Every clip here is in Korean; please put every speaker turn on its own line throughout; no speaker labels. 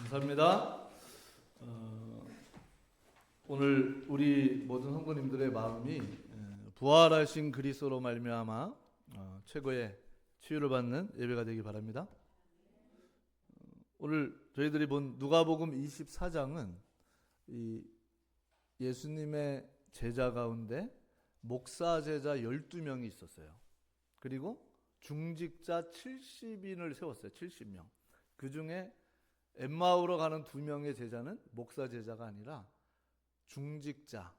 감사합니다. 오늘 우리 모든 성도님들의 마음이 부활하신 그리스도로 말미암아 최고의 치유를 받는 예배가 되기 바랍니다. 오늘 저희들이 본 누가복음 24장은 이 예수님의 제자 가운데 목사 제자 12명이 있었어요. 그리고 중직자 70인을 세웠어요. 70명. 그 중에 엠마오로 가는 2명의 제자는 목사 제자가 아니라 중직자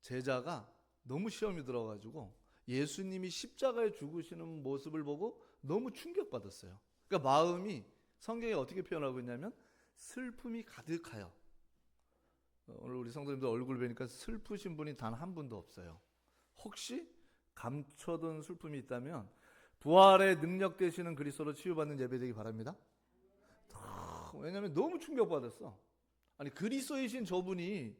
제자가 너무 시험이 들어가지고 예수님이 십자가에 죽으시는 모습을 보고 너무 충격받았어요. 그러니까 마음이 성경에 어떻게 표현하고 있냐면 슬픔이 가득하여. 오늘 우리 성도님들 얼굴 뵈니까 슬프신 분이 단 한 분도 없어요. 혹시 감춰둔 슬픔이 있다면 부활의 능력 되시는 그리스도로 치유받는 예배 되기 바랍니다. 왜냐하면 너무 충격받았어. 아니 그리스도이신 저분이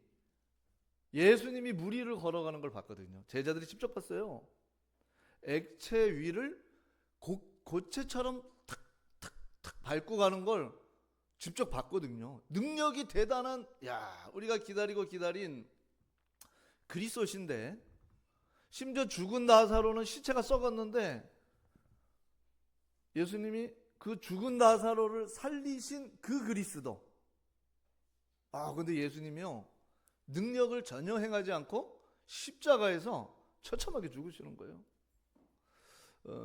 예수님이 물 위를 걸어가는 걸 봤거든요. 제자들이 직접 봤어요. 액체 위를 고체처럼 탁탁탁 밟고 가는 걸 직접 봤거든요. 능력이 대단한, 우리가 기다리고 기다린 그리스도신데, 심지어 죽은 나사로는 시체가 썩었는데 예수님이 그 죽은 나사로를 살리신 그 그리스도. 근데 예수님이요, 능력을 전혀 행하지 않고 십자가에서 처참하게 죽으시는 거예요.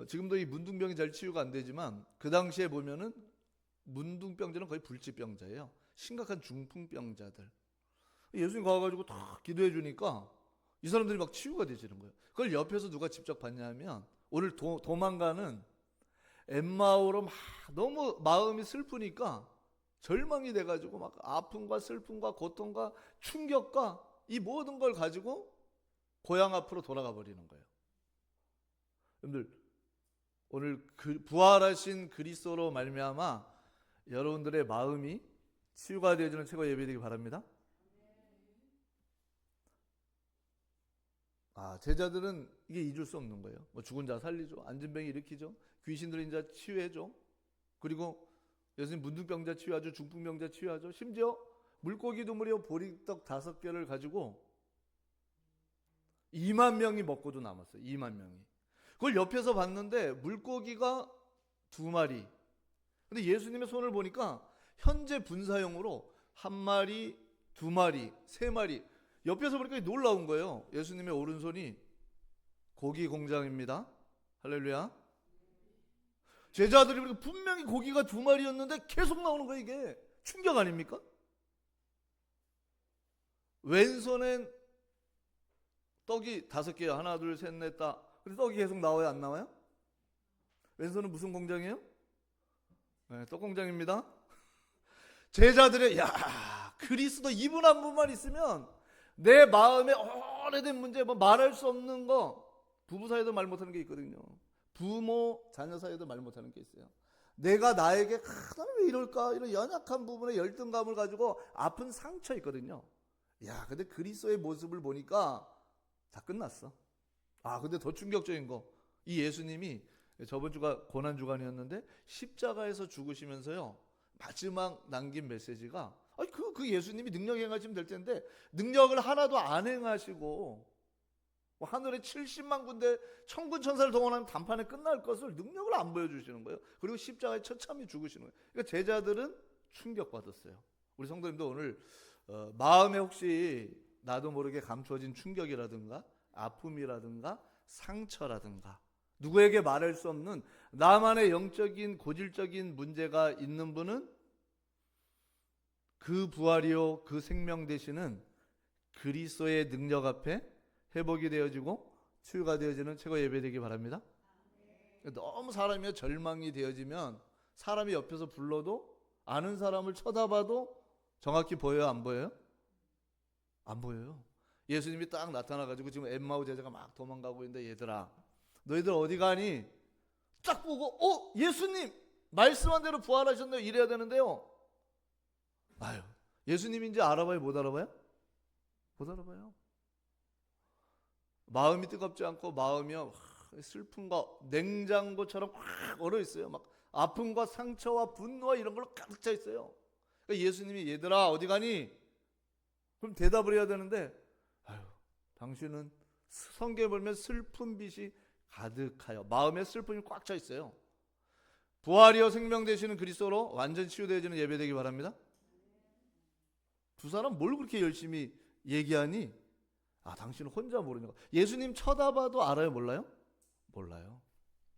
지금도 이 문둥병이 잘 치유가 안 되지만 그 당시에 보면은 문둥병자는 거의 불치병자예요. 심각한 중풍병자들. 예수님 가가지고 다 기도해 주니까 이 사람들이 막 치유가 되시는 거예요. 그걸 옆에서 누가 직접 봤냐면 오늘 도망가는 엠마오로 막 너무 마음이 슬프니까 절망이 돼가지고 막 아픔과 슬픔과 고통과 충격과 이 모든 걸 가지고 고향 앞으로 돌아가 버리는 거예요. 여러분들 오늘 부활하신 그리스도로 말미암아 여러분들의 마음이 치유가 되어지는 최고 예배되기 바랍니다. 제자들은 이게 잊을 수 없는 거예요. 죽은 자 살리죠, 안진병이 일으키죠, 귀신 들린 자 치유해줘, 그리고 예수님 문둥병자 치유하죠, 중풍병자 치유하죠. 심지어 물고기 두무리와 보리떡 5개를 가지고 2만 명이 먹고도 남았어요. 2만 명이. 그걸 옆에서 봤는데 물고기가 2마리. 근데 예수님의 손을 보니까 현재 분사형으로 1마리, 2마리, 3마리. 옆에서 보니까 놀라운 거예요. 예수님의 오른손이 고기 공장입니다. 할렐루야. 제자들이 보니까 분명히 고기가 2마리였는데 계속 나오는 거예요. 이게 충격 아닙니까? 왼손엔 떡이 5개요. 하나, 둘, 셋, 넷, 다. 근데 떡이 계속 나와요, 안 나와요? 왼손은 무슨 공장이에요? 네, 떡 공장입니다. 제자들의 그리스도 이분 한 분만 있으면 내 마음에 오래된 문제, 말할 수 없는 거, 부부 사이도 말 못하는 게 있거든요. 부모 자녀 사이도 말 못하는 게 있어요. 내가 나에게 나는 왜 이럴까, 이런 연약한 부분에 열등감을 가지고 아픈 상처 있거든요. 근데 그리스도의 모습을 보니까 다 끝났어. 근데 더 충격적인 거, 이 예수님이 저번 주가 고난 주간이었는데 십자가에서 죽으시면서요, 마지막 남긴 메시지가 그 예수님이 능력 행하시면 될 텐데 능력을 하나도 안 행하시고 하늘에 70만 군대 천군 천사를 동원하면 단판에 끝날 것을 능력을 안 보여주시는 거예요. 그리고 십자가에 처참히 죽으시는 거예요. 그러니까 제자들은 충격받았어요. 우리 성도님도 오늘 마음에 혹시 나도 모르게 감춰진 충격이라든가 아픔이라든가 상처라든가 누구에게 말할 수 없는 나만의 영적인 고질적인 문제가 있는 분은 그 부활이요 그 생명 되시는 그리스도의 능력 앞에 회복이 되어지고 치유가 되어지는 최고 예배되기 바랍니다. 너무 사람이 절망이 되어지면 사람이 옆에서 불러도 아는 사람을 쳐다봐도 정확히 보여요, 안 보여요? 안 보여요. 예수님이 딱 나타나가지고 지금 엠마오 제자가 막 도망가고 있는데, 얘들아 너희들 어디 가니? 딱 보고 예수님 말씀한 대로 부활하셨네요, 이래야 되는데요. 예수님인지 알아봐요, 못 알아봐요? 못 알아봐요. 마음이 뜨겁지 않고 마음이요 슬픔과 냉장고처럼 확 얼어 있어요. 막 아픔과 상처와 분노와 이런 걸로 가득 차 있어요. 그러니까 예수님이 얘들아 어디 가니? 그럼 대답을 해야 되는데 아유, 당신은 성경에 보면 슬픈 빛이 가득하여 마음에 슬픔이 꽉 차 있어요. 부활이요 생명 되시는 그리스도로 완전 치유되어지는 예배 되기 바랍니다. 두 사람 뭘 그렇게 열심히 얘기하니? 아, 당신은 혼자 모르냐고. 예수님 쳐다봐도 알아요, 몰라요? 몰라요.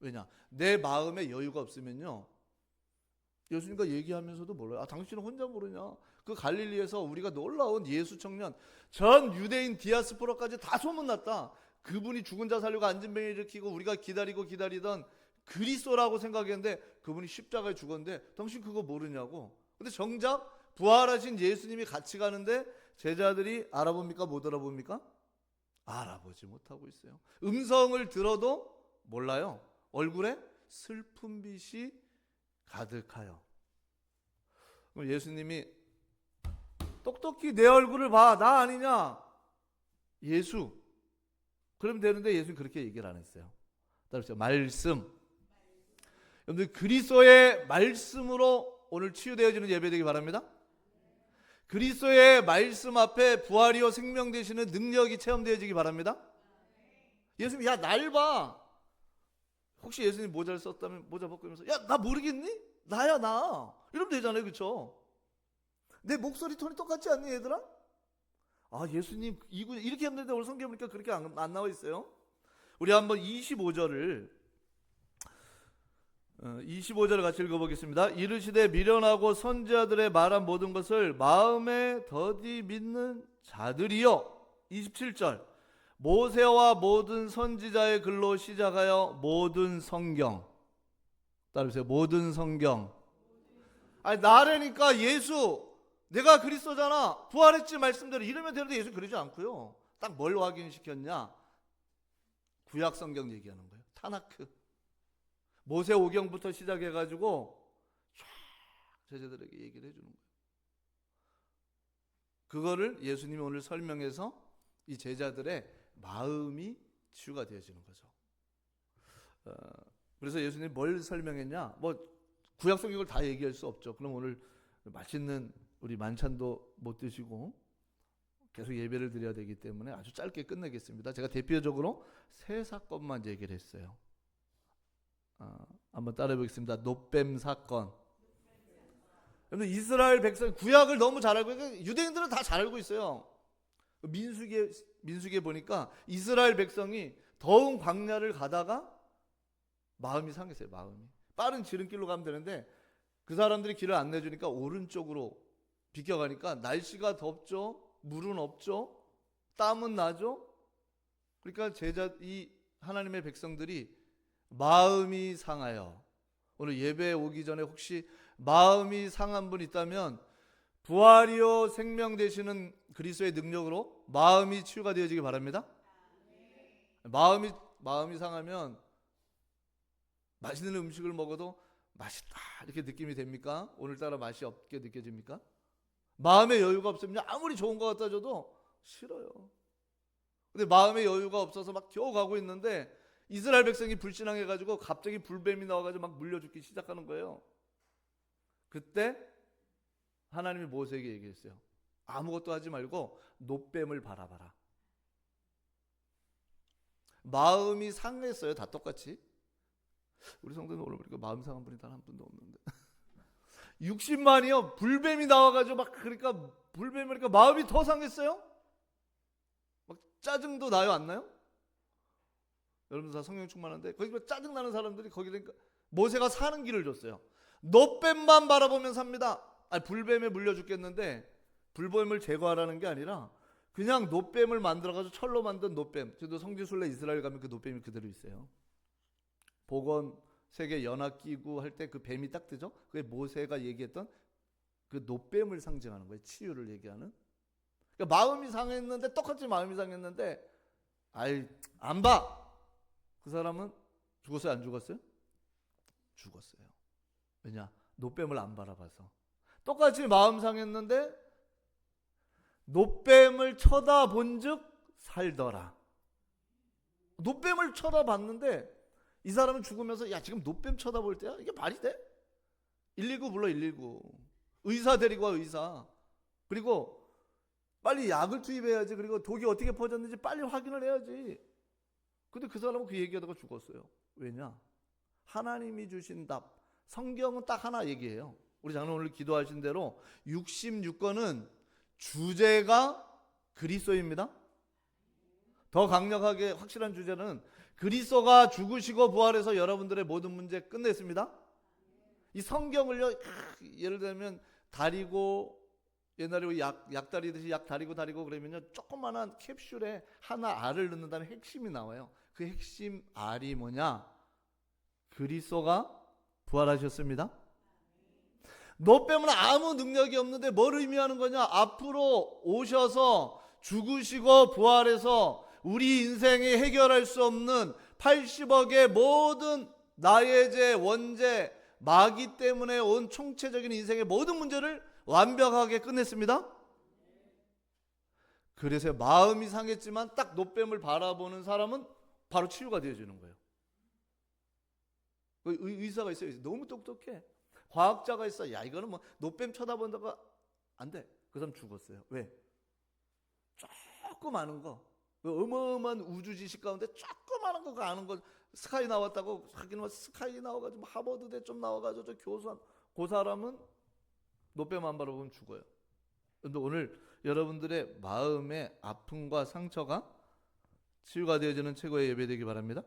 왜냐? 내 마음에 여유가 없으면요, 예수님과 얘기하면서도 몰라요. 아, 당신은 혼자 모르냐? 그 갈릴리에서 우리가 놀라운 예수 청년, 전 유대인 디아스포라까지 다 소문났다. 그분이 죽은 자 살리고 안진병 일으키고 우리가 기다리던 그리스도라고 생각했는데 그분이 십자가에 죽었는데 당신 그거 모르냐고. 근데 정작 부활하신 예수님이 같이 가는데 제자들이 알아봅니까? 못 알아봅니까? 알아보지 못하고 있어요. 음성을 들어도 몰라요. 얼굴에 슬픈 빛이 가득하여. 그럼 예수님이 똑똑히 내 얼굴을 봐. 나 아니냐? 예수. 그러면 되는데 예수는 그렇게 얘기를 안 했어요. 따라서 말씀. 여러분들 그리스도의 말씀으로 오늘 치유되어지는 예배 되기 바랍니다. 그리스도의 말씀 앞에 부활이요 생명 되시는 능력이 체험되어지기 바랍니다. 예수님, 야, 날 봐. 혹시 예수님 모자를 썼다면 모자 벗기면서 야, 나 모르겠니? 나야, 나. 이러면 되잖아요, 그렇죠? 내 목소리 톤이 똑같지 않니, 얘들아? 아, 예수님 이렇게 했는데 오늘 성경 보니까 그렇게 안 나와 있어요. 우리 한번 25절을 같이 읽어보겠습니다. 이르시되 미련하고 선지자들의 말한 모든 것을 마음에 더디 믿는 자들이여. 27절 모세와 모든 선지자의 글로 시작하여 모든 성경. 따라주세요. 모든 성경. 아니, 나라니까 예수, 내가 그리스도잖아, 부활했지 말씀대로 이러면 되는데 예수 그러지 않고요. 딱 뭘 확인시켰냐? 구약 성경 얘기하는 거예요. 타나크. 모세 오경부터 시작해가지고 쫙 제자들에게 얘기를 해주는 거예요. 그거를 예수님이 오늘 설명해서 이 제자들의 마음이 치유가 되어지는 거죠. 그래서 예수님이 뭘 설명했냐? 뭐 구약 성경을 다 얘기할 수 없죠. 그럼 오늘 맛있는 우리 만찬도 못 드시고 계속 예배를 드려야 되기 때문에 아주 짧게 끝내겠습니다. 제가 대표적으로 세 사건만 얘기를 했어요. 한번 따라해 보겠습니다. 놋뱀 사건. 여러분, 이스라엘 백성 구약을 너무 잘 알고, 유대인들은 다 잘 알고 있어요. 민수기에 보니까 이스라엘 백성이 더운 광야를 가다가 마음이 상했어요. 마음이 빠른 지름길로 가면 되는데 그 사람들이 길을 안 내주니까 오른쪽으로 비껴가니까 날씨가 덥죠. 물은 없죠. 땀은 나죠. 그러니까 이 하나님의 백성들이 마음이 상하여, 오늘 예배에 오기 전에 혹시 마음이 상한 분 있다면 부활이요 생명 되시는 그리스도의 능력으로 마음이 치유가 되어지기 바랍니다. 마음이 상하면 맛있는 음식을 먹어도 맛있다 이렇게 느낌이 됩니까? 오늘따라 맛이 없게 느껴집니까? 마음의 여유가 없으면 아무리 좋은 것 같다 줘도 싫어요. 근데 마음의 여유가 없어서 막 겨우 가고 있는데 이스라엘 백성이 불신앙해가지고 갑자기 불뱀이 나와가지고 막 물려 죽기 시작하는 거예요. 그때 하나님이 모세에게 얘기했어요. 아무것도 하지 말고 놋뱀을 바라봐라. 마음이 상했어요. 다 똑같이. 우리 성도는 오늘 보니까 마음 상한 분이 단 한 분도 없는데 60만이요 불뱀이 나와가지고 막, 그러니까 불뱀이니까 마음이 더 상했어요. 막 짜증도 나요, 안 나요? 여러분들 다 성령 충만한데 거기 짜증 나는 사람들이 거기 되니까 모세가 사는 길을 줬어요. 놋뱀만 바라보면 삽니다. 아니, 불뱀에 물려 죽겠는데 불뱀을 제거하라는 게 아니라 그냥 놋뱀을 만들어가지고 철로 만든 놋뱀. 저도 성지순례 이스라엘 가면 그 놋뱀이 그대로 있어요. 복원 세계 연합 기구 할 때 그 뱀이 딱 뜨죠. 그게 모세가 얘기했던 그 놋뱀을 상징하는 거예요. 치유를 얘기하는. 그러니까 마음이 상했는데, 똑같이 마음이 상했는데 아이 안 봐. 그 사람은 죽었어요, 안 죽었어요? 죽었어요. 왜냐? 놋뱀을 안 바라봐서. 똑같이 마음 상했는데 놋뱀을 쳐다본즉 살더라. 놋뱀을 쳐다봤는데 이 사람은 죽으면서 야, 지금 놋뱀 쳐다볼 때야? 이게 말이 돼? 119 불러, 119. 의사 데리고 와, 의사. 그리고 빨리 약을 투입해야지. 그리고 독이 어떻게 퍼졌는지 빨리 확인을 해야지. 근데 그 사람은 그 얘기하다가 죽었어요. 왜냐? 하나님이 주신 답. 성경은 딱 하나 얘기해요. 우리 장로님 오늘 기도하신 대로 66권은 주제가 그리스도입니다. 더 강력하게 확실한 주제는 그리스도가 죽으시고 부활해서 여러분들의 모든 문제 끝냈습니다. 이 성경을요, 예를 들면 다리고, 옛날에 약 다리듯이 약 다리고 그러면요, 조그만한 캡슐에 하나 알을 넣는다는 핵심이 나와요. 그 핵심 알이 뭐냐? 그리스도가 부활하셨습니다. 너 빼면 아무 능력이 없는데 뭘 의미하는 거냐? 앞으로 오셔서 죽으시고 부활해서 우리 인생에 해결할 수 없는 80억의 모든 나의 죄, 원죄, 마귀 때문에 온 총체적인 인생의 모든 문제를 완벽하게 끝냈습니다. 그래서 마음이 상했지만 딱 노뱀을 바라보는 사람은 바로 치유가 되어지는 거예요. 의사가 있어요. 너무 똑똑해. 과학자가 있어. 야, 이거는 뭐 노뱀 쳐다본다가 안 돼. 그 사람 죽었어요. 왜? 조그마한 거, 어마어마한 우주 지식 가운데 조그마한 거 아는 거, 스카이 나왔다고 하기는 스카이 나와가지고 하버드대 좀 나와가지고 저 교수한 그 사람은 노뱀 안 바라보면 죽어요. 그런데 오늘 여러분들의 마음의 아픔과 상처가 치유가 되어지는 최고의 예배 되기 바랍니다.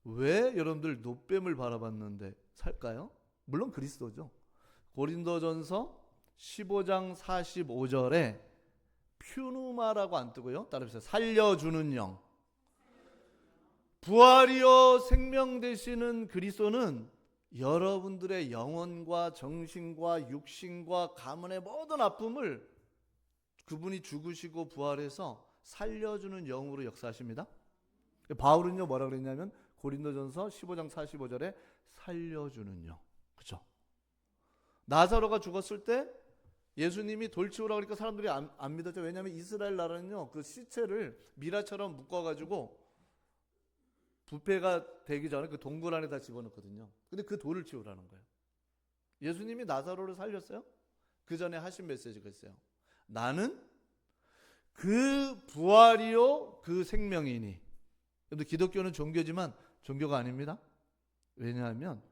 왜 여러분들 노뱀을 바라봤는데 살까요? 물론 그리스도죠. 고린도전서 15장 45절에 퓨누마라고 안 뜨고요. 따라해보세요. 살려주는 영. 부활이요 생명 되시는 그리스도는 여러분들의 영혼과 정신과 육신과 가문의 모든 아픔을 그분이 죽으시고 부활해서 살려주는 영으로 역사하십니다. 바울은요 뭐라 그랬냐면 고린도전서 15장 45절에 살려주는 영. 그렇죠? 나사로가 죽었을 때 예수님이 돌치우라고 그러니까 사람들이 안 믿었죠. 왜냐하면 이스라엘 나라는요 그 시체를 미라처럼 묶어가지고 부패가 되기 전에 그 동굴 안에 다 집어넣거든요. 근데 그 돌을 치우라는 거예요. 예수님이 나사로를 살렸어요. 그 전에 하신 메시지가 있어요. 나는 그 부활이요 그 생명이니. 근데 기독교는 종교지만 종교가 아닙니다. 왜냐하면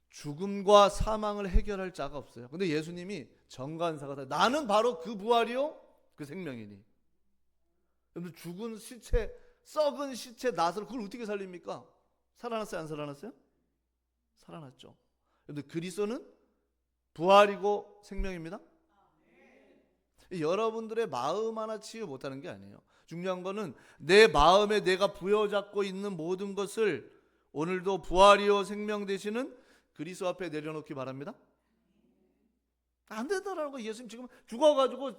죽음과 사망을 해결할 자가 없어요. 근데 예수님이 정관사가 다 나는 바로 그 부활이요 그 생명이니. 여러분 죽은 시체, 썩은 시체 나사로 그걸 어떻게 살립니까? 살아났어요 안 살아났어요? 살아났죠. 여러분 그리스도는 부활이고 생명입니다. 여러분들의 마음 하나 치유 못하는 게 아니에요. 중요한 거는 내 마음에 내가 부여잡고 있는 모든 것을 오늘도 부활이요 생명 되시는 그리스도 앞에 내려놓기 바랍니다. 안 된다라는 거. 예수님 지금 죽어가지고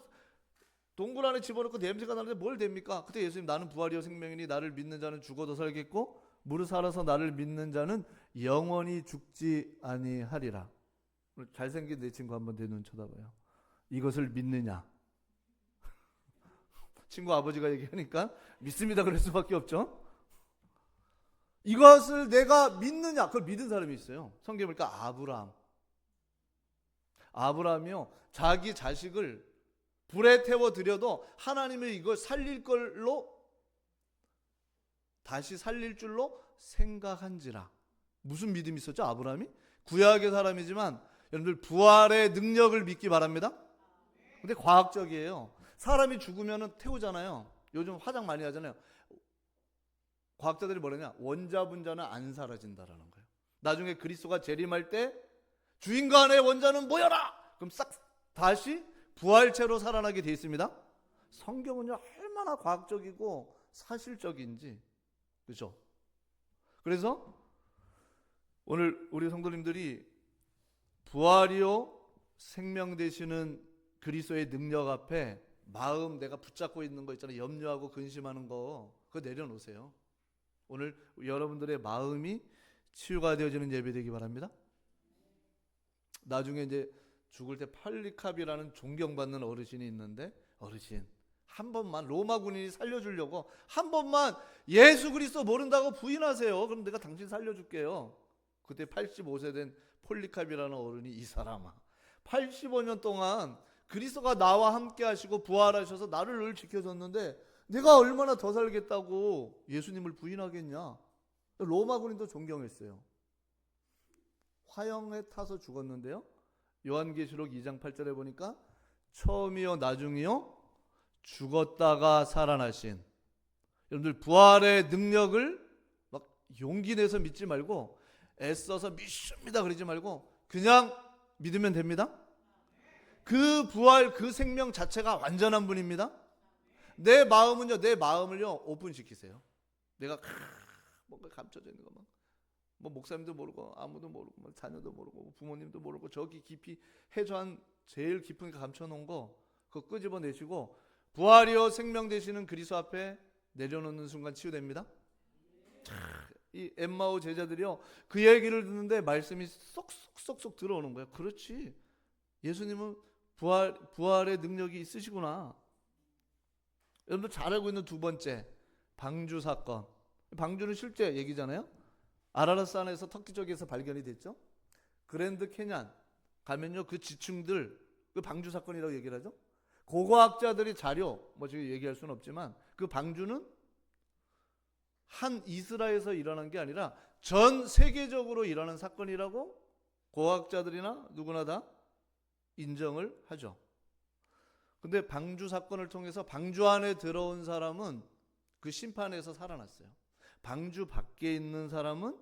동굴 안에 집어넣고 냄새가 나는데 뭘 됩니까? 그때 예수님 나는 부활이요 생명이니 나를 믿는 자는 죽어도 살겠고 무릇 살아서 나를 믿는 자는 영원히 죽지 아니하리라. 잘생긴 내 친구 한번 내 눈 쳐다봐요. 이것을 믿느냐? 친구 아버지가 얘기하니까 믿습니다 그럴 수밖에 없죠. 이것을 내가 믿느냐? 그걸 믿은 사람이 있어요. 성경에 보니까 아브라함이요 자기 자식을 불에 태워 드려도 하나님이 이걸 살릴 걸로 다시 살릴 줄로 생각한지라. 무슨 믿음이 있었죠? 아브라함이 구약의 사람이지만 여러분들 부활의 능력을 믿기 바랍니다. 근데 과학적이에요. 사람이 죽으면 태우잖아요. 요즘 화장 많이 하잖아요. 과학자들이 뭐라냐? 원자분자는 안 사라진다라는 거예요. 나중에 그리스도가 재림할 때 주인간의 원자는 모여라! 그럼 싹 다시 부활체로 살아나게 되어 있습니다. 성경은요 얼마나 과학적이고 사실적인지. 그렇죠? 그래서 오늘 우리 성도님들이 부활이요 생명 되시는 그리스도의 능력 앞에 마음 내가 붙잡고 있는 거 있잖아요. 염려하고 근심하는 거 그거 내려놓으세요. 오늘 여러분들의 마음이 치유가 되어지는 예배 되기 바랍니다. 나중에 이제 죽을 때 팔리캅이라는 존경받는 어르신이 있는데 어르신 한 번만 로마 군인이 살려주려고 한 번만 예수 그리스도 모른다고 부인하세요. 그럼 내가 당신 살려줄게요. 그때 85세 된 폴리캅이라는 어른이 이 사람아 85년 동안 그리스도가 나와 함께 하시고 부활하셔서 나를 늘 지켜줬는데 내가 얼마나 더 살겠다고 예수님을 부인하겠냐. 로마 군인도 존경했어요. 화형에 타서 죽었는데요. 요한계시록 2장 8절에 보니까 처음이요 나중이요 죽었다가 살아나신. 여러분들 부활의 능력을 막 용기 내서 믿지 말고 애써서 믿습니다 그러지 말고 그냥 믿으면 됩니다. 그 부활 그 생명 자체가 완전한 분입니다. 내 마음을요 오픈시키세요. 내가 뭔가 감춰져 있는 것만 뭐 목사님도 모르고 아무도 모르고 뭐 자녀도 모르고 부모님도 모르고 저기 깊이 해저한 제일 깊은 게 감춰놓은 거 그거 끄집어내시고 부활이요 생명 되시는 그리스도 앞에 내려놓는 순간 치유됩니다. 이 엠마오 제자들이요 그 얘기를 듣는데 말씀이 쏙쏙쏙쏙 들어오는 거예요. 그렇지, 예수님은 부활의 능력이 있으시구나. 여러분들 잘 알고 있는 두 번째 방주 사건. 방주는 실제 얘기잖아요. 아라라산에서 터키 쪽에서 발견이 됐죠. 그랜드 캐년 가면요 그 지층들 그 방주 사건이라고 얘기를 하죠. 고고학자들이 자료 뭐 지금 얘기할 수는 없지만 그 방주는 한 이스라엘에서 일어난 게 아니라 전 세계적으로 일어난 사건이라고 고고학자들이나 누구나 다 인정을 하죠. 근데 방주 사건을 통해서 방주 안에 들어온 사람은 그 심판에서 살아났어요. 방주 밖에 있는 사람은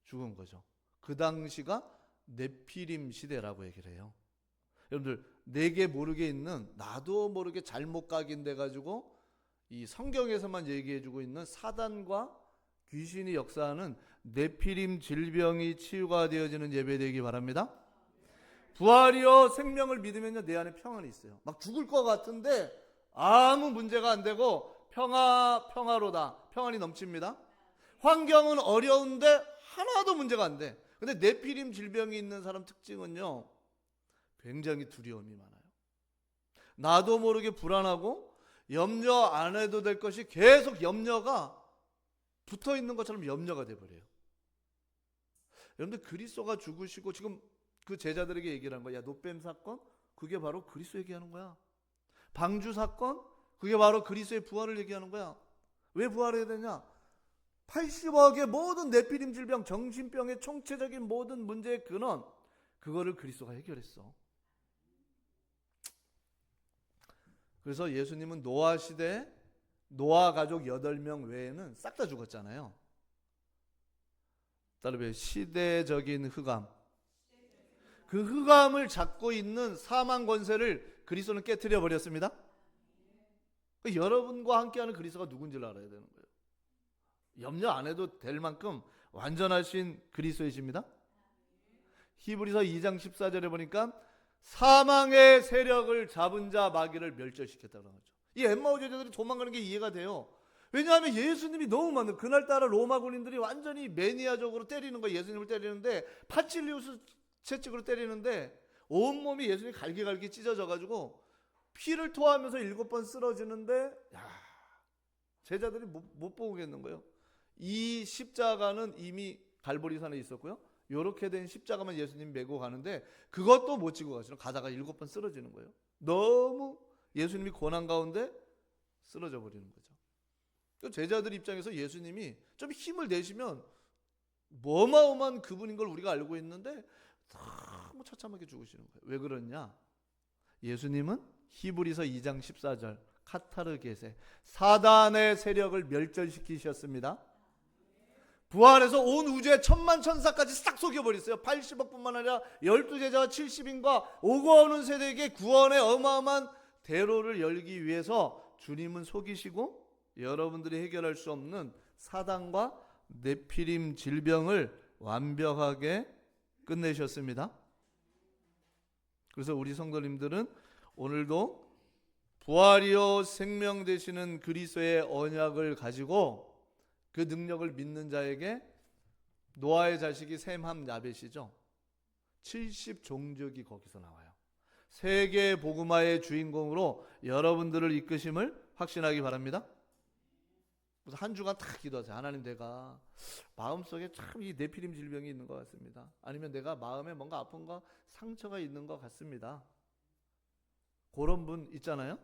죽은 거죠. 그 당시가 네피림 시대라고 얘기를 해요. 여러분들 내게 모르게 있는 나도 모르게 잘못 각인돼 가지고 이 성경에서만 얘기해주고 있는 사단과 귀신이 역사하는 네피림 질병이 치유가 되어지는 예배 되기 바랍니다. 부활이요 생명을 믿으면요 내 안에 평안이 있어요. 막 죽을 것 같은데 아무 문제가 안 되고 평화로다. 평안이 넘칩니다. 환경은 어려운데 하나도 문제가 안 돼. 근데 네피림 질병이 있는 사람 특징은요 굉장히 두려움이 많아요. 나도 모르게 불안하고 염려 안 해도 될 것이 계속 염려가 붙어 있는 것처럼 염려가 돼버려요. 여러분들 그리스도가 죽으시고 지금 그 제자들에게 얘기를 한 거야. 야, 노뱀 사건 그게 바로 그리스도 얘기하는 거야. 방주 사건 그게 바로 그리스도의 부활을 얘기하는 거야. 왜 부활해야 되냐? 80억의 모든 네피림 질병, 정신병의 총체적인 모든 문제의 근원 그거를 그리스도가 해결했어. 그래서 예수님은 노아 시대에 노아 가족 8명 외에는 싹 다 죽었잖아요. 따라서 시대적인 흑암, 그 흑암을 잡고 있는 사망 권세를 그리스도는 깨트려 버렸습니다. 여러분과 함께하는 그리스도가 누군지를 알아야 되는 거예요. 염려 안 해도 될 만큼 완전하신 그리스도이십니다. 히브리서 2장 14절에 보니까 사망의 세력을 잡은 자 마귀를 멸절시켰다고 하죠. 이 엠마오 제자들이 도망가는 게 이해가 돼요. 왜냐하면 예수님이 너무 많은 그날따라 로마 군인들이 완전히 매니아적으로 때리는 거예요. 예수님을 때리는데 파칠리우스 채찍으로 때리는데 온몸이 예수님이 갈기갈기 찢어져 가지고 피를 토하면서 7번 쓰러지는데 제자들이 못 보겠는 거예요. 이 십자가는 이미 갈보리산에 있었고요. 이렇게 된 십자가만 예수님 메고 가는데 그것도 못 지고 가다가 7번 쓰러지는 거예요. 너무 예수님이 고난 가운데 쓰러져 버리는 거죠. 제자들 입장에서 예수님이 좀 힘을 내시면 어마어마한 그분인 걸 우리가 알고 있는데 너무 처참하게 죽으시는 거예요. 왜 그러냐? 예수님은 히브리서 2장 14절 카타르게세 사단의 세력을 멸절시키셨습니다. 부활해서 온 우주의 천만 천사까지 싹 속여버렸어요. 80억뿐만 아니라 12제자와 70인과 오고 오는 세대에게 구원의 어마어마한 대로를 열기 위해서 주님은 속이시고 여러분들이 해결할 수 없는 사단과 네피림 질병을 완벽하게 끝내셨습니다. 그래서 우리 성도님들은 오늘도 부활이요 생명 되시는 그리스도의 언약을 가지고 그 능력을 믿는 자에게 노아의 자식이 셈함 야벳이죠. 70종족이 거기서 나와요. 세계 복음화의 주인공으로 여러분들을 이끄심을 확신하기 바랍니다. 무슨 한 주간 다 기도하세요. 하나님, 내가 마음속에 참 이 네피림 질병이 있는 것 같습니다. 아니면 내가 마음에 뭔가 아픈 거, 상처가 있는 것 같습니다. 그런 분 있잖아요.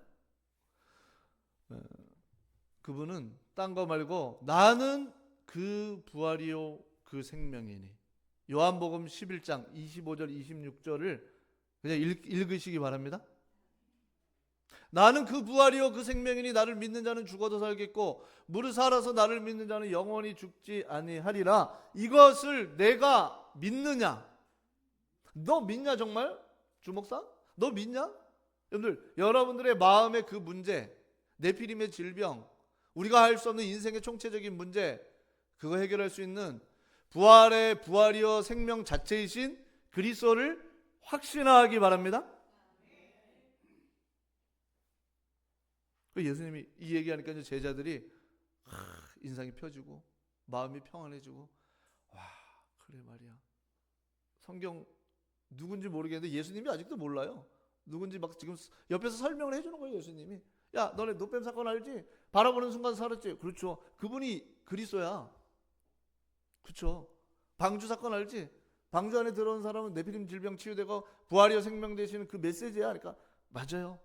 그분은 딴 거 말고 나는 그 부활이요 그 생명이니, 요한복음 11장 25절 26절을 그냥 읽으시기 바랍니다. 나는 그 부활이요 그 생명이니 나를 믿는 자는 죽어도 살겠고 무릇 살아서 나를 믿는 자는 영원히 죽지 아니하리라. 이것을 내가 믿느냐? 너 믿냐 정말? 주목사? 너 믿냐? 여러분들, 여러분들의 마음의 그 문제, 네피림의 질병, 우리가 할 수 없는 인생의 총체적인 문제, 그거 해결할 수 있는 부활의 부활이요 생명 자체이신 그리스도를 확신하기 바랍니다. 예수님이 이 얘기하니까 이제 제자들이 인상이 펴지고 마음이 평안해지고, 와 그래 말이야. 성경 누군지 모르겠는데 예수님이 아직도 몰라요. 누군지 막 지금 옆에서 설명을 해주는 거예요. 예수님이, 야 너네 노뱀 사건 알지? 바라보는 순간 살았지? 그렇죠. 그분이 그리스도야. 그렇죠. 방주 사건 알지? 방주 안에 들어온 사람은 네피림 질병 치유되고 부활이요 생명 되시는 그 메시지야. 그러니까 맞아요.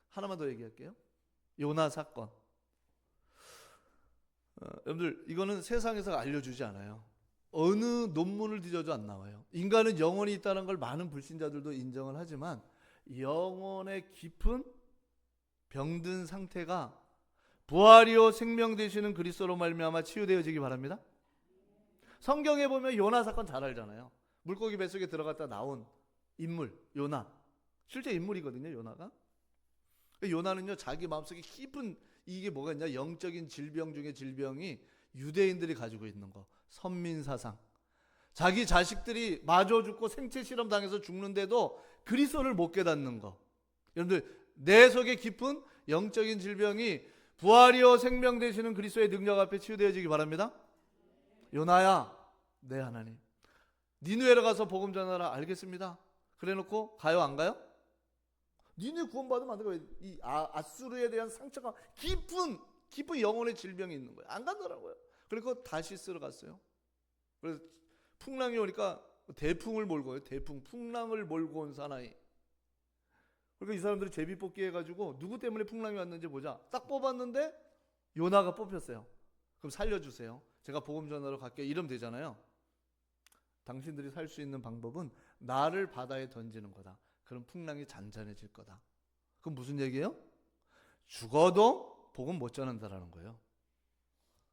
하나만 더 얘기할게요. 요나 사건. 여러분들, 이거는 세상에서 알려주지 않아요. 어느 논문을 뒤져도 안 나와요. 인간은 영혼이 있다는 걸 많은 불신자들도 인정을 하지만 영혼의 깊은 병든 상태가 부활이요 생명 되시는 그리스도로 말미암아 치유되어지기 바랍니다. 성경에 보면 요나 사건 잘 알잖아요. 물고기 뱃속에 들어갔다 나온 인물 요나, 실제 인물이거든요. 요나가. 요나는요 자기 마음속에 깊은, 이게 뭐가 있냐, 영적인 질병 중에 질병이 유대인들이 가지고 있는 거, 선민사상. 자기 자식들이 마저 죽고 생체 실험 당해서 죽는데도 그리스도를 못 깨닫는 거. 여러분들, 내 속에 깊은 영적인 질병이 부활이요 생명 되시는 그리스도의 능력 앞에 치유되어지기 바랍니다. 요나야, 네 하나님, 니느웨로 가서 복음 전하라. 알겠습니다. 그래놓고 가요 안 가요? 니네 구원받으면 안 되고, 이 아수르에 대한 상처가 깊은 영혼의 질병이 있는 거예요. 안 간다라고요. 그리고 다시스로 갔어요. 그래서 풍랑이 오니까 대풍을 몰고 와요. 풍랑을 몰고 온 사나이. 그러니까 이 사람들이 제비뽑기 해가지고 누구 때문에 풍랑이 왔는지 보자. 딱 뽑았는데 요나가 뽑혔어요. 그럼 살려주세요. 제가 복음 전하러 갈게요. 이러면 되잖아요. 당신들이 살 수 있는 방법은 나를 바다에 던지는 거다. 그럼 풍랑이 잔잔해질 거다. 그럼 무슨 얘기예요? 죽어도 복음 못 전한다라는 거예요.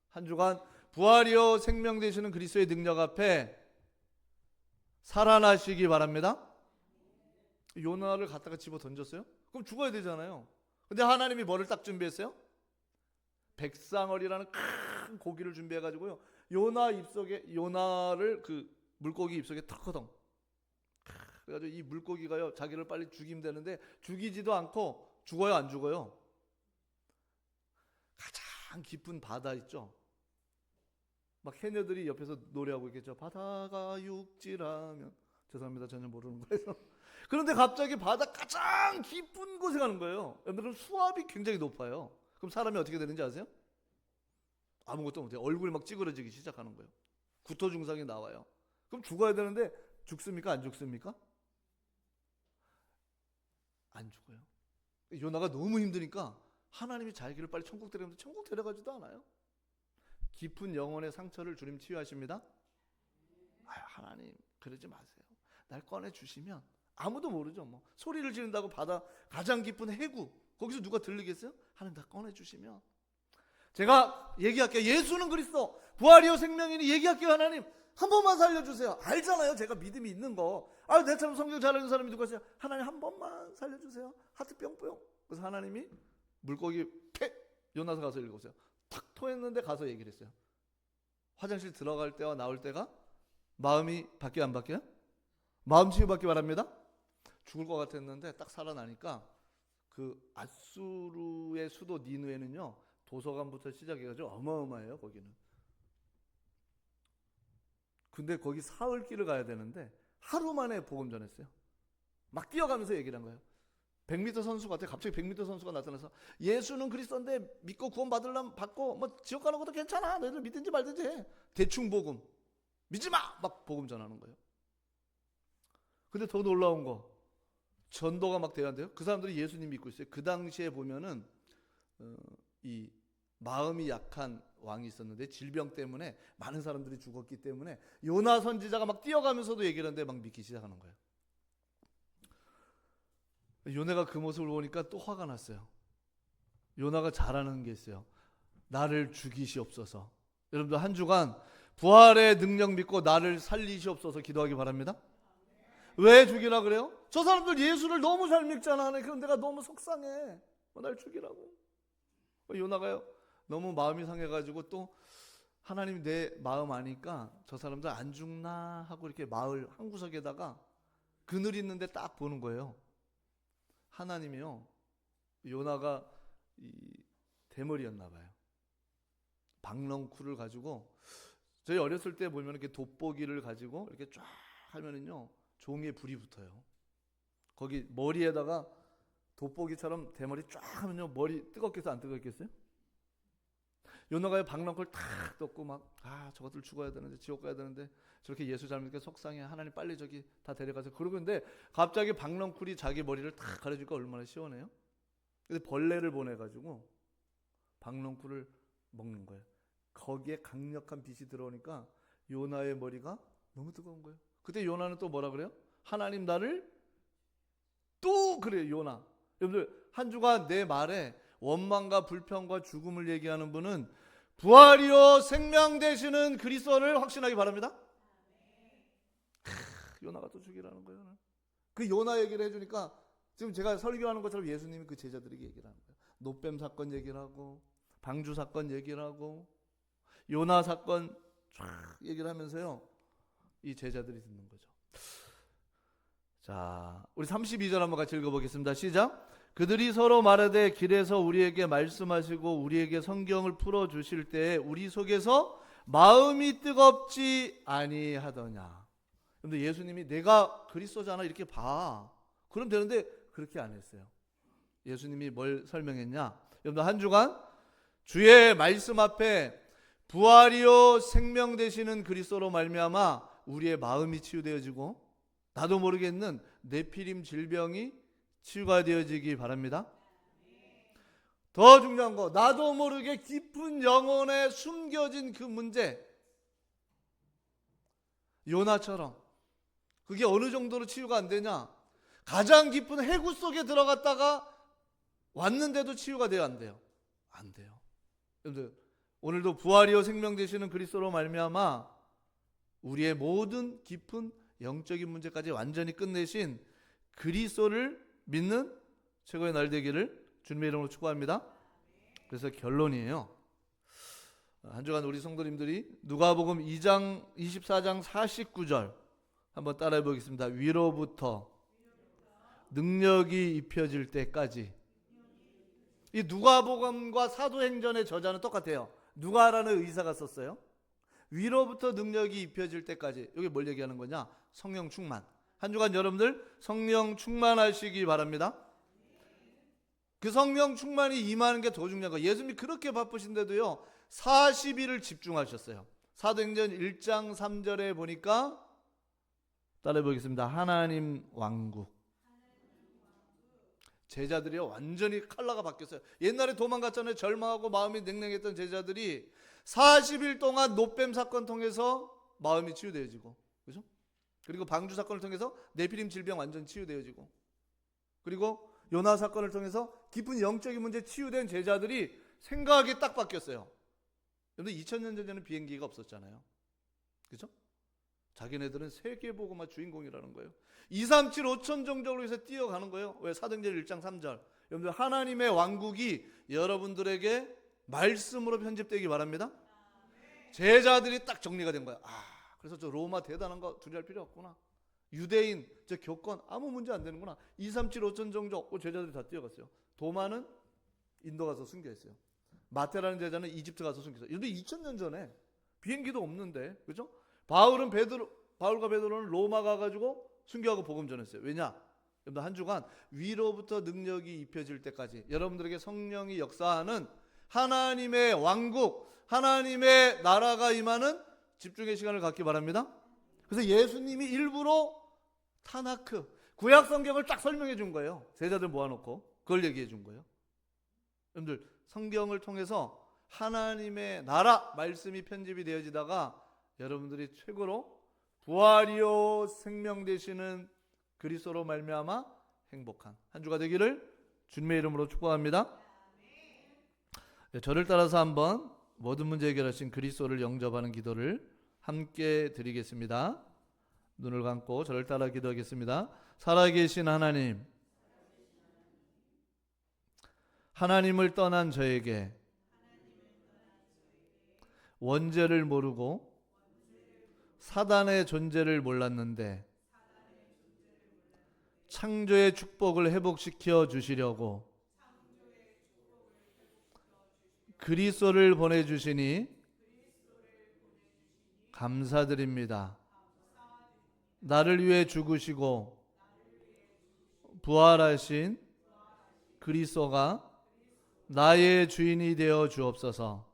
한 주간 부활이요 생명 되시는 그리스도의 능력 앞에 살아나시기 바랍니다. 요나를 갖다가 집어 던졌어요? 그럼 죽어야 되잖아요. 근데 하나님이 뭐를 딱 준비했어요? 백상어리라는 큰 고기를 준비해가지고요, 요나 입속에, 요나를 그 물고기 입속에 턱커덩. 그래가지고 이 물고기가요 자기를 빨리 죽이면 되는데 죽이지도 않고, 죽어요 안 죽어요? 가장 깊은 바다 있죠. 막 해녀들이 옆에서 노래하고 있겠죠. 바다가 육지라면. 죄송합니다, 전혀 모르는 거예요. 그런데 갑자기 바다 가장 깊은 곳에 가는 거예요. 그럼 수압이 굉장히 높아요. 그럼 사람이 어떻게 되는지 아세요? 아무것도 못해요. 얼굴이 막 찌그러지기 시작하는 거예요. 구토 증상이 나와요. 그럼 죽어야 되는데 죽습니까? 안 죽습니까? 안 죽어요. 요나가 너무 힘드니까 하나님이 자기를 빨리 천국 데려가는데 천국 데려가지도 않아요. 깊은 영혼의 상처를 주님 치유하십니다. 하나님 그러지 마세요. 날 꺼내주시면, 아무도 모르죠. 뭐 소리를 지른다고 바다 가장 깊은 해구, 거기서 누가 들리겠어요? 하나님 다 꺼내주시면. 제가 얘기할게요. 예수는 그리스도, 부활이요 생명이니 얘기할게요. 하나님 한 번만 살려주세요. 알잖아요, 제가 믿음이 있는 거. 내처럼 성경 잘 읽는 사람이 누가 있어요? 하나님 한 번만 살려주세요. 하트 뿅뿅. 그래서 하나님이 물고기 패, 요나서 가서 읽으세요. 탁 토했는데 가서 얘기를 했어요. 화장실 들어갈 때와 나올 때가 마음이 바뀌어요 안 바뀌어요? 마음 치유받기 바랍니다. 죽을 것 같았는데 딱 살아나니까 그 아수르의 수도 니느웨는요 도서관부터 시작해가지고 어마어마해요. 거기는. 근데 거기 사흘길을 가야 되는데 하루 만에 복음 전했어요. 막 뛰어가면서 얘기를 한 거예요. 100m 선수 같아. 갑자기 100m 선수가 나타나서 예수는 그리스도인데 믿고 구원 받으려면 받고 뭐 지옥 가는 것도 괜찮아. 너희들 믿든지 말든지 해. 대충 복음. 믿지 마. 막 복음 전하는 거예요. 근데 더 놀라운 거 전도가 막 돼야 돼요. 그 사람들이 예수님 믿고 있어요. 그 당시에 보면은 이 마음이 약한 왕이 있었는데 질병 때문에 많은 사람들이 죽었기 때문에 요나 선지자가 막 뛰어가면서도 얘기를 하는데 막 믿기 시작하는 거예요. 요나가 그 모습을 보니까 또 화가 났어요. 요나가 잘하는 게 있어요. 나를 죽이시옵소서. 여러분들 한 주간 부활의 능력 믿고 나를 살리시옵소서 기도하기 바랍니다. 왜 죽이라 그래요? 저 사람들 예수를 너무 잘 믿잖아. 그럼 내가 너무 속상해. 날 죽이라고. 요나가요 너무 마음이 상해가지고 또 하나님이 내 마음 아니까 저 사람들 안 죽나 하고 이렇게 마을 한 구석에다가 그늘 있는데 딱 보는 거예요. 하나님이요 요나가 이 대머리였나 봐요. 박넝쿨을 가지고 저희 어렸을 때 보면 이렇게 돋보기를 가지고 이렇게 쫙 하면은요 종이에 불이 붙어요. 거기 머리에다가 돋보기처럼 대머리 쫙 하면요 머리 뜨겁겠어요 안 뜨겁겠어요? 요나가 박넝쿨 탁 떴고 막 저것들 죽어야 되는데 지옥 가야 되는데 저렇게 예수 잘 믿게 속상해. 하나님 빨리 저기 다 데려가서 그러고 있는데 갑자기 박넝쿨이 자기 머리를 탁 가려주니까 얼마나 시원해요. 근데 벌레를 보내가지고 박넝쿨을 먹는 거예요. 거기에 강력한 빛이 들어오니까 요나의 머리가 너무 뜨거운 거예요. 그때 요나는 또 뭐라 그래요? 하나님 나를 또 그래요. 요나. 여러분들 한 주간 내 말에 원망과 불평과 죽음을 얘기하는 분은 부활이요 생명 되시는 그리스도를 확신하기 바랍니다. 요나가 또 죽이라는 거예요. 그 요나 얘기를 해주니까 지금 제가 설교하는 것처럼 예수님이 그 제자들에게 얘기를 하는 거예요. 노뱀 사건 얘기를 하고 방주 사건 얘기를 하고 요나 사건 쫙 얘기를 하면서요 이 제자들이 듣는 거죠. 자, 우리 32절 한번 같이 읽어보겠습니다. 시작. 그들이 서로 말하되 길에서 우리에게 말씀하시고 우리에게 성경을 풀어주실 때에 우리 속에서 마음이 뜨겁지 아니하더냐. 근데 예수님이 내가 그리스도잖아 이렇게 봐. 그럼 되는데 그렇게 안 했어요. 예수님이 뭘 설명했냐. 여러분 한 주간 주의 말씀 앞에 부활이요 생명 되시는 그리스도로 말미암아 우리의 마음이 치유되어지고 나도 모르겠는 네피림 질병이 치유가 되어지기 바랍니다. 더 중요한 거 나도 모르게 깊은 영혼에 숨겨진 그 문제 요나처럼 그게 어느 정도로 치유가 안 되냐. 가장 깊은 해구 속에 들어갔다가 왔는데도 치유가 돼요 안 돼요? 안 돼요. 여러분들 오늘도 부활이요 생명 되시는 그리스도로 말미암아 우리의 모든 깊은 영적인 문제까지 완전히 끝내신 그리스도를 믿는 최고의 날 되기를 주님의 이름으로 축복합니다. 그래서 결론이에요. 한 주간 우리 성도님들이 누가복음 2장 24장 49절 한번 따라해 보겠습니다. 위로부터 능력이 입혀질 때까지. 이 누가복음과 사도행전의 저자는 똑같아요. 누가라는 의사가 썼어요. 위로부터 능력이 입혀질 때까지. 여기 뭘 얘기하는 거냐? 성령 충만. 한 주간 여러분들 성령 충만하시기 바랍니다. 그 성령 충만이 임하는 게 더 중요한 거예요. 예수님이 그렇게 바쁘신데도요 40일을 집중하셨어요. 사도행전 1장 3절에 보니까 따라해 보겠습니다. 하나님 왕국. 제자들이요 완전히 컬러가 바뀌었어요. 옛날에 도망갔잖아요. 절망하고 마음이 냉랭했던 제자들이 40일 동안 노뱀 사건 통해서 마음이 치유되어지고, 그죠? 그리고 방주 사건을 통해서 네피림 질병 완전 치유되어지고, 그리고 요나 사건을 통해서 깊은 영적인 문제 치유된 제자들이 생각이 딱 바뀌었어요. 여러분 2000년 전에는 비행기가 없었잖아요. 그죠? 자기네들은 세계복음화 주인공이라는 거예요. 2, 3, 7, 5천 정적으로 해서 뛰어가는 거예요. 왜? 사도행전 1장 3절. 여러분들 하나님의 왕국이 여러분들에게 말씀으로 편집되기 바랍니다. 제자들이 딱 정리가 된 거야. 그래서 저 로마 대단한 거 두려워할 필요 없구나. 유대인 저 교권 아무 문제 안 되는구나. 2, 3, 7, 5천 정적 제자들이 다 뛰어갔어요. 도마는 인도 가서 순교했어요. 마태라는 제자는 이집트 가서 순교했어요. 이런데 2000년 전에 비행기도 없는데, 그죠? 바울과 베드로는 로마 가가지고 순교하고 복음 전했어요. 왜냐? 여러분 한 주간 위로부터 능력이 입혀질 때까지 여러분들에게 성령이 역사하는 하나님의 왕국, 하나님의 나라가 임하는 집중의 시간을 갖기 바랍니다. 그래서 예수님이 일부러 타나크, 구약 성경을 쫙 설명해 준 거예요. 제자들 모아놓고 그걸 얘기해 준 거예요. 여러분들 성경을 통해서 하나님의 나라 말씀이 편집이 되어지다가 여러분들이 최고로 부활이요 생명 되시는 그리스도로 말미암아 행복한 한 주가 되기를 주님의 이름으로 축복합니다. 저를 따라서 한번 모든 문제 해결하신 그리스도를 영접하는 기도를 함께 드리겠습니다. 눈을 감고 저를 따라 기도하겠습니다. 살아계신 하나님, 하나님을 떠난 저에게 원죄를 모르고 사단의 존재를 몰랐는데 창조의 축복을 회복시켜 주시려고 그리스도를 보내주시니 감사드립니다. 나를 위해 죽으시고 부활하신 그리스도가 나의 주인이 되어 주옵소서.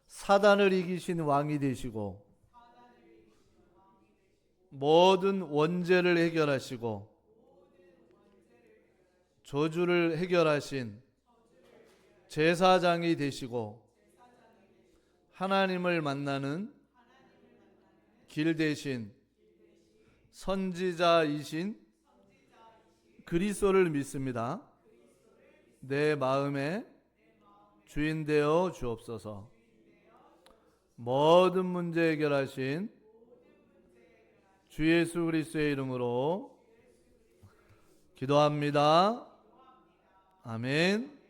사단을 이기신 왕이 되시고 모든 원죄를 해결하시고 저주를 해결하신 제사장이 되시고 하나님을 만나는 길 대신 선지자이신 그리스도를 믿습니다. 내 마음의 주인 되어 주옵소서. 모든 문제 해결하신 주 예수 그리스도의 이름으로 기도합니다. 아멘.